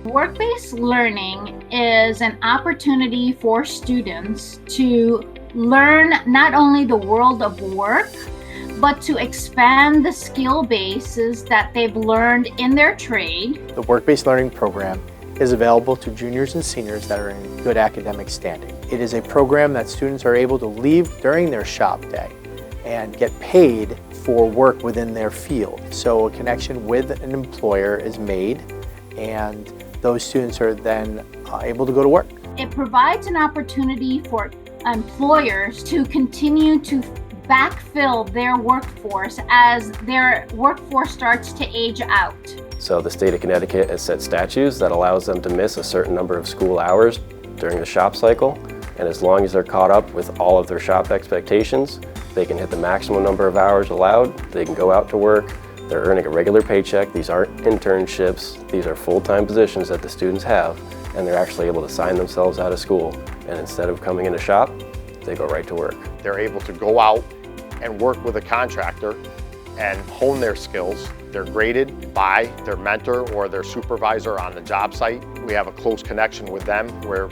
Work-based learning is an opportunity for students to learn not only the world of work, but to expand the skill bases that they've learned in their trade. The Work-Based Learning Program is available to juniors and seniors that are in good academic standing. It is a program that students are able to leave during their shop day and get paid for work within their field. So a connection with an employer is made, and those students are then able to go to work. It provides an opportunity for employers to continue to backfill their workforce as their workforce starts to age out. So the state of Connecticut has set statutes that allows them to miss a certain number of school hours during the shop cycle, and as long as they're caught up with all of their shop expectations, they can hit the maximum number of hours allowed, they can go out to work, they're earning a regular paycheck. These aren't internships, these are full-time positions that the students have, and they're actually able to sign themselves out of school, and instead of coming in a shop, they go right to work. They're able to go out and work with a contractor and hone their skills. They're graded by their mentor or their supervisor on the job site. We have a close connection with them where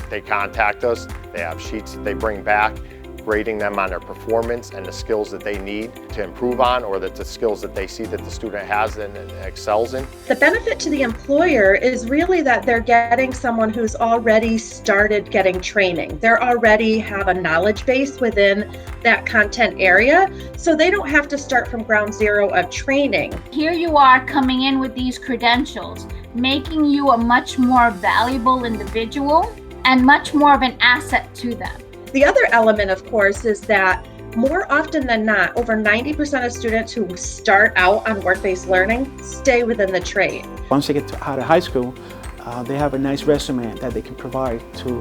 they contact us, they have sheets that they bring back, grading them on their performance and the skills that they need to improve on, or that the skills that they see that the student has and excels in. The benefit to the employer is really that they're getting someone who's already started getting training. They already have a knowledge base within that content area, so they don't have to start from ground zero of training. Here you are coming in with these credentials, making you a much more valuable individual and much more of an asset to them. The other element, of course, is that more often than not, over 90% of students who start out on work-based learning stay within the trade. Once they get out of high school, they have a nice resume that they can provide to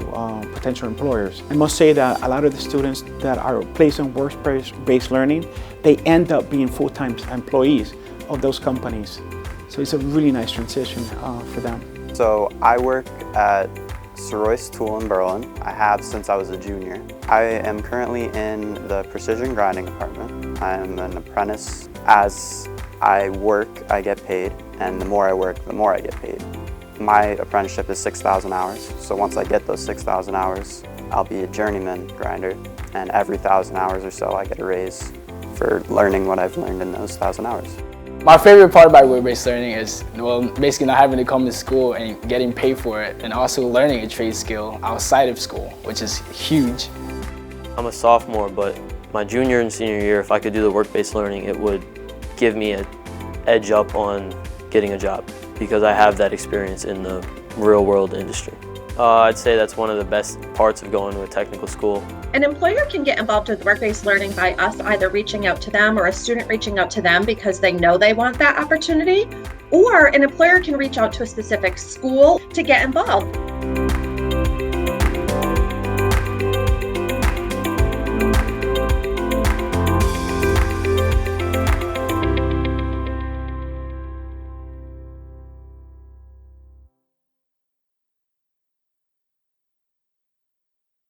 potential employers. I must say that a lot of the students that are placed on work-based learning, they end up being full-time employees of those companies. So it's a really nice transition for them. So I work at Royce Tool in Berlin. I have since I was a junior. I am currently in the precision grinding department. I am an apprentice. As I work, I get paid, and the more I work, the more I get paid. My apprenticeship is 6,000 hours, so once I get those 6,000 hours, I'll be a journeyman grinder, and every 1,000 hours or so I get a raise for learning what I've learned in those 1,000 hours. My favorite part about work-based learning is, well, basically not having to come to school and getting paid for it, and also learning a trade skill outside of school, which is huge. I'm a sophomore, but my junior and senior year, if I could do the work-based learning, it would give me an edge up on getting a job because I have that experience in the real-world industry. I'd say that's one of the best parts of going to a technical school. An employer can get involved with work-based learning by us either reaching out to them or a student reaching out to them because they know they want that opportunity, or an employer can reach out to a specific school to get involved.